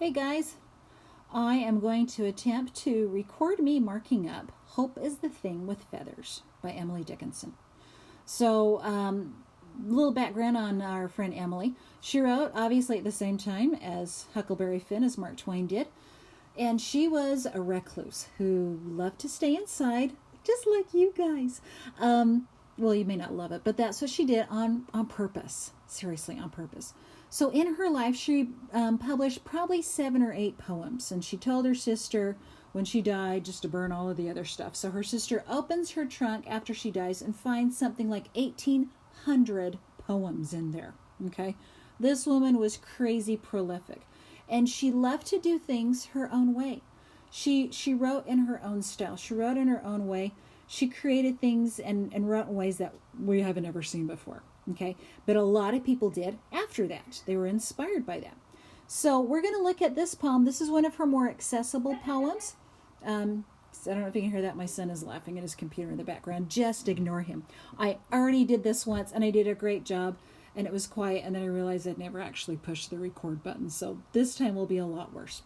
Hey guys, I am going to attempt to record me marking up Hope is the Thing with Feathers by Emily Dickinson. So, little background on our friend Emily. She wrote, obviously at the same time as Huckleberry Finn, as Mark Twain did, and she was a recluse who loved to stay inside, just like you guys. Well, you may not love it, but that's what she did on purpose. Seriously, on purpose. So in her life, she published probably 7 or 8 poems, and she told her sister when she died just to burn all of the other stuff. So her sister opens her trunk after she dies and finds something like 1,800 poems in there. Okay, this woman was crazy prolific, and she loved to do things her own way. She wrote in her own style. She wrote in her own way. She created things and wrote in ways that we haven't ever seen before. Okay, but a lot of people did after that. They were inspired by that. So we're going to look at this poem. This is one of her more accessible poems. I don't know if you can hear that. My son is laughing at his computer in the background. Just ignore him. I already did this once, and I did a great job, and it was quiet, and then I realized I'd never actually pushed the record button. So this time will be a lot worse.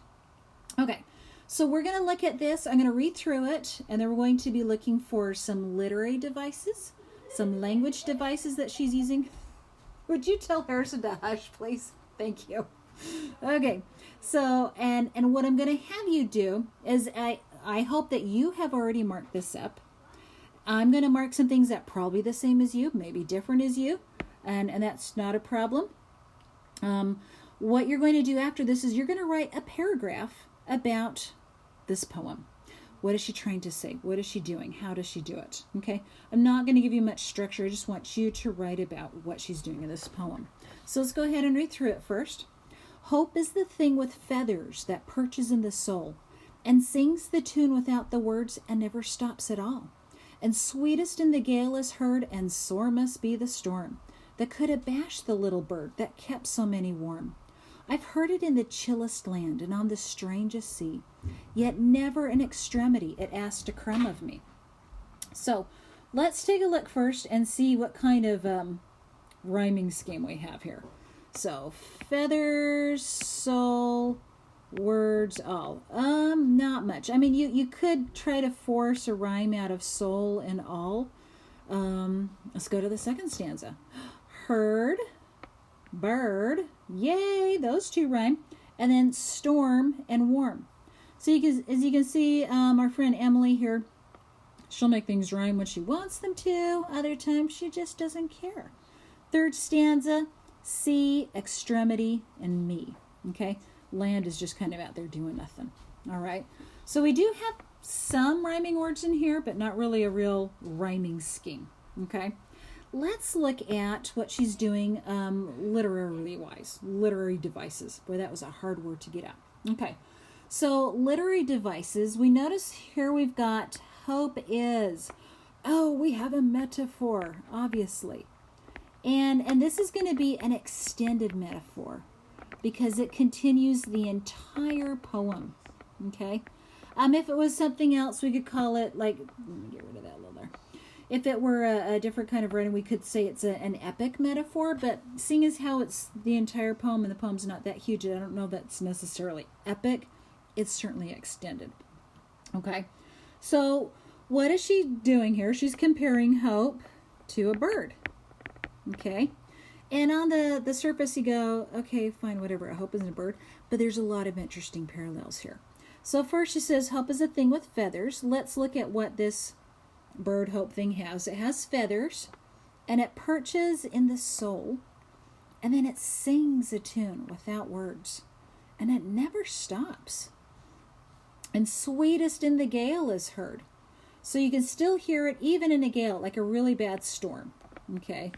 Okay, so we're going to look at this. I'm going to read through it, and then we're going to be looking for some literary devices, some language devices that she's using. Would you tell Harrison to hush, please? Thank you. Okay, so, and what I'm going to have you do is I hope that you have already marked this up. I'm going to mark some things that probably the same as you, maybe different as you, and that's not a problem. What you're going to do after this is you're going to write a paragraph about this poem. What is she trying to say? What is she doing? How does she do it? Okay, I'm not going to give you much structure. I just want you to write about what she's doing in this poem. So let's go ahead and read through it first. Hope is the thing with feathers that perches in the soul and sings the tune without the words and never stops at all. And sweetest in the gale is heard, and sore must be the storm that could abash the little bird that kept so many warm. I've heard it in the chillest land and on the strangest sea, yet never in extremity it asked a crumb of me. So let's take a look first and see what kind of rhyming scheme we have here. So feathers, soul, words, all. Not much. I mean, you could try to force a rhyme out of soul and all. Let's go to the second stanza. Heard, bird, yay, those two rhyme, and then storm and warm. So as you can see, our friend Emily here, she'll make things rhyme when she wants them to. Other times she just doesn't care. Third stanza, sea, extremity, and me. Okay, land is just kind of out there doing nothing. All right, so we do have some rhyming words in here, but not really a real rhyming scheme. Okay. Let's look at what she's doing literary wise. Literary devices. Boy, that was a hard word to get out. Okay, so literary devices. We notice here we've got hope is. Oh, we have a metaphor, obviously. And this is going to be an extended metaphor because it continues the entire poem. Okay? If it was something else, we could call it like, let me get rid of that little there. If it were a different kind of writing, we could say it's an epic metaphor, but seeing as how it's the entire poem and the poem's not that huge, I don't know that's necessarily epic. It's certainly extended. Okay, so what is she doing here? She's comparing hope to a bird. Okay, and on the surface you go, okay, fine, whatever, hope isn't a bird, but there's a lot of interesting parallels here. So first she says hope is a thing with feathers. Let's look at what this bird hope thing has. It has feathers, and it perches in the soul, and then it sings a tune without words, and it never stops. And sweetest in the gale is heard. So you can still hear it even in a gale, like a really bad storm. Okay.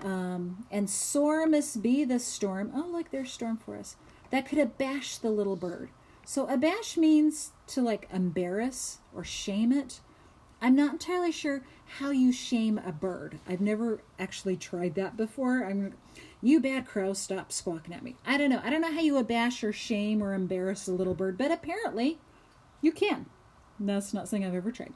And sore must be the storm. Oh, look, there's storm for us. That could abash the little bird. So abash means to like embarrass or shame it. I'm not entirely sure how you shame a bird. I've never actually tried that before. You bad crow, stop squawking at me. I don't know. I don't know how you abash or shame or embarrass a little bird, but apparently you can. That's not something I've ever tried.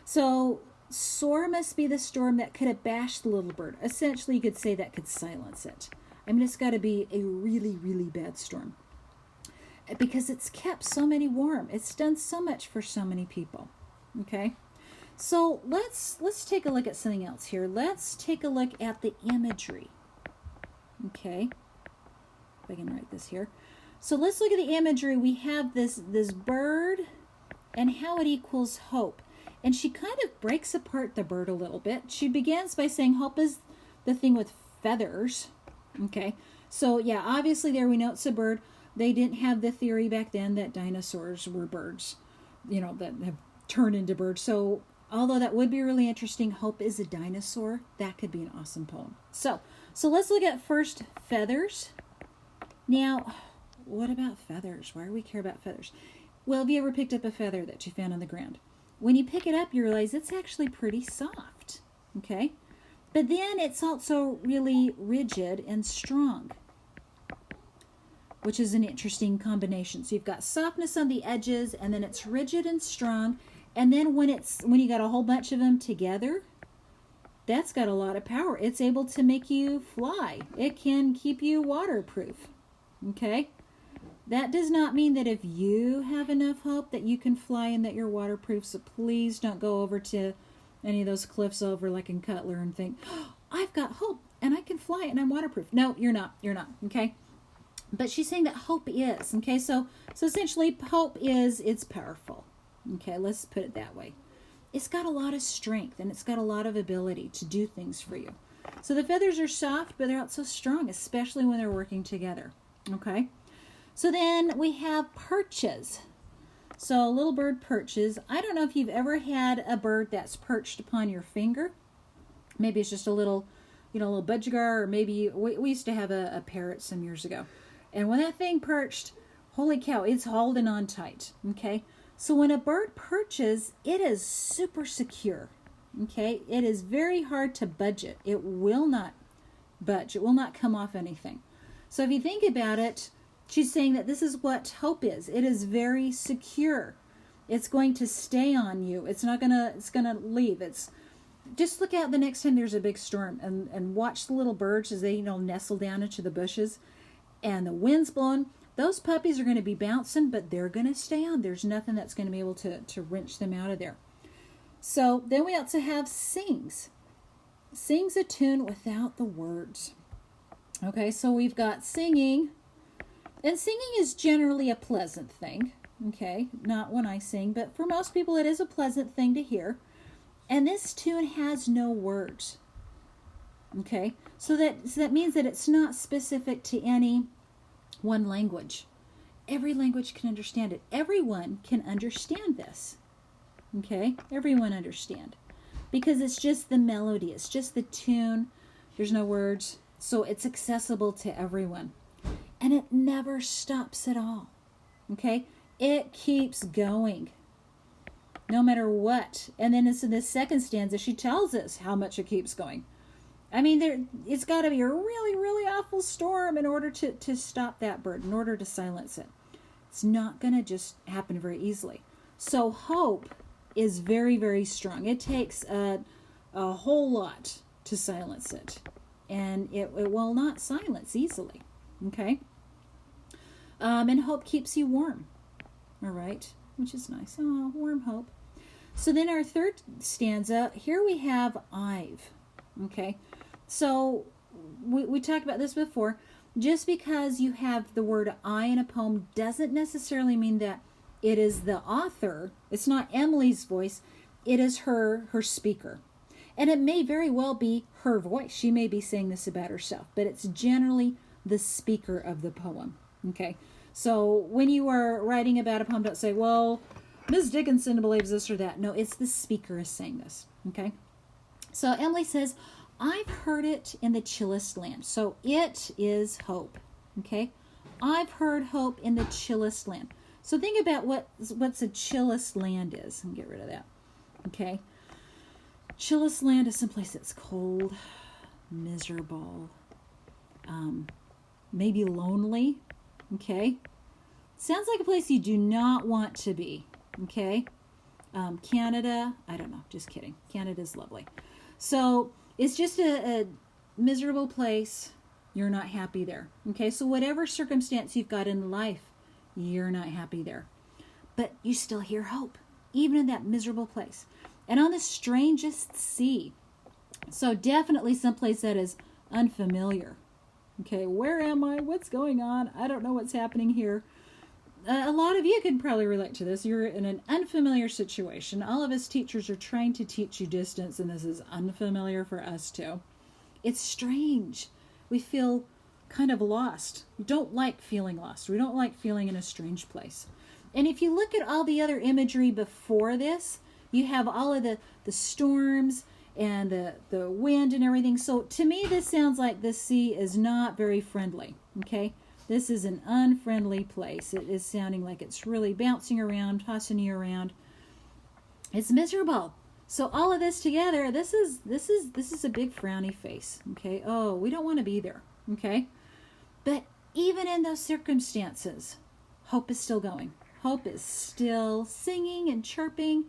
So sore must be the storm that could abash the little bird. Essentially, you could say that could silence it. I mean, it's got to be a really, really bad storm. because it's kept so many warm. It's done so much for so many people. Okay, so let's take a look at something else here. Let's take a look at the imagery. Okay, if I can write this here. So let's look at the imagery. We have this bird and how it equals hope. And she kind of breaks apart the bird a little bit. She begins by saying hope is the thing with feathers. Okay, so yeah, obviously there we know it's a bird. They didn't have the theory back then that dinosaurs were birds, that have turned into birds. So although that would be really interesting, hope is a dinosaur. That could be an awesome poem. So let's look at first feathers. Now, what about feathers? Why do we care about feathers? Well, have you ever picked up a feather that you found on the ground? When you pick it up, you realize it's actually pretty soft. Okay? But then it's also really rigid and strong, which is an interesting combination. So you've got softness on the edges, and then it's rigid and strong. And then when you got a whole bunch of them together, that's got a lot of power. It's able to make you fly. It can keep you waterproof. Okay? That does not mean that if you have enough hope that you can fly and that you're waterproof. So please don't go over to any of those cliffs over like in Cutler and think, oh, I've got hope and I can fly and I'm waterproof. No, you're not. You're not. Okay? But she's saying that hope is. Okay? So essentially hope is, it's powerful. Okay? Let's put it that way. It's got a lot of strength and it's got a lot of ability to do things for you. So the feathers are soft, but they're also strong, especially when they're working together. Okay? So then we have perches. So a little bird perches. I don't know if you've ever had a bird that's perched upon your finger. Maybe it's just a little, little budgigar, or maybe we used to have a parrot some years ago. And when that thing perched, holy cow, it's holding on tight. Okay? So when a bird perches, it is super secure. Okay? It is very hard to budge it. It will not budge. It will not come off anything. So if you think about it, she's saying that this is what hope is. It is very secure. It's going to stay on you. It's gonna leave. It's just look out the next time there's a big storm and watch the little birds as they, nestle down into the bushes and the wind's blowing. Those puppies are going to be bouncing, but they're going to stay on. There's nothing that's going to be able to wrench them out of there. So then we also have sings. Sings a tune without the words. Okay, so we've got singing. And singing is generally a pleasant thing, okay? Not when I sing, but for most people it is a pleasant thing to hear. And this tune has no words, okay? So that means that it's not specific to any one language. Every language can understand it. Everyone can understand this, okay? Everyone understand. Because it's just the melody. It's just the tune. There's no words. So it's accessible to everyone. And it never stops at all. Okay? It keeps going. No matter what. And then it's in the second stanza, she tells us how much it keeps going. I mean, it's got to be a really, really awful storm in order to stop that bird, in order to silence it. It's not going to just happen very easily. So hope is very, very strong. It takes a whole lot to silence it. And it will not silence easily. Okay? And hope keeps you warm. All right? Which is nice. Oh, warm hope. So then our third stanza, here we have I've. Okay? So we talked about this before. Just because you have the word I in a poem doesn't necessarily mean that it is the author. It's not Emily's voice. It is her speaker. And it may very well be her voice. She may be saying this about herself, but it's generally the speaker of the poem. Okay? So when you are writing about a poem, don't say, well, Ms. Dickinson believes this or that. No, it's the speaker is saying this. Okay? So Emily says, I've heard it in the chillest land. So it is hope. Okay? I've heard hope in the chillest land. So think about what's a chillest land is. And get rid of that. Okay? Chillest land is someplace that's cold, miserable, maybe lonely. Okay? Sounds like a place you do not want to be. Okay? Canada, I don't know, just kidding. Canada's lovely. So it's just a miserable place. You're not happy there. Okay? So whatever circumstance you've got in life, You're not happy there. But you still hear hope, even in that miserable place. And on the strangest sea. So definitely someplace that is unfamiliar. Okay, where am I? What's going on? I don't know what's happening here. A lot of you can probably relate to this. You're in an unfamiliar situation. All of us teachers are trying to teach you distance, and this is unfamiliar for us too. It's strange. We feel kind of lost. We don't like feeling lost. We don't like feeling in a strange place. And if you look at all the other imagery before this, you have all of the storms and the wind and everything. So to me, this sounds like the sea is not very friendly, okay? This is an unfriendly place. It is sounding like it's really bouncing around, tossing you around. It's miserable. So all of this together, this is a big frowny face, okay? Oh, we don't want to be there, okay? But even in those circumstances, hope is still going. Hope is still singing and chirping.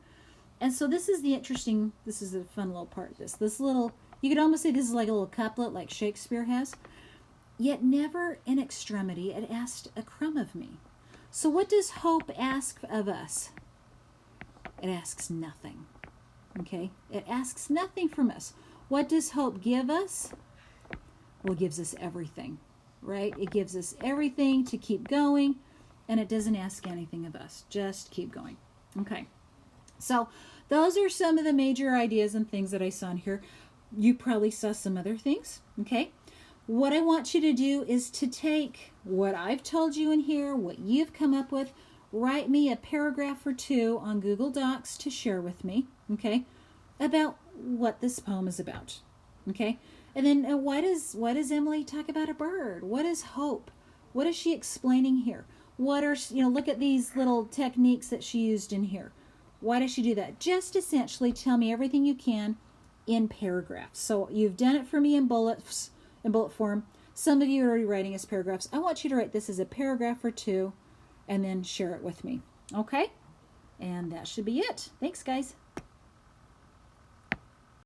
And so this is a fun little part of this. This little, you could almost say this is like a little couplet like Shakespeare has. Yet never in extremity it asked a crumb of me. So what does hope ask of us? It asks nothing. Okay? It asks nothing from us. What does hope give us? Well, it gives us everything, right? It gives us everything to keep going, and it doesn't ask anything of us. Just keep going. Okay. So those are some of the major ideas and things that I saw in here. You probably saw some other things, okay? What I want you to do is to take what I've told you in here, what you've come up with, write me a paragraph or two on Google Docs to share with me, okay, about what this poem is about, okay? And then why does Emily talk about a bird? What is hope? What is she explaining here? What are, look at these little techniques that she used in here. Why does she do that? Just essentially tell me everything you can in paragraphs. So you've done it for me in bullet form. Some of you are already writing as paragraphs. I want you to write this as a paragraph or two and then share it with me. Okay? And that should be it. Thanks, guys.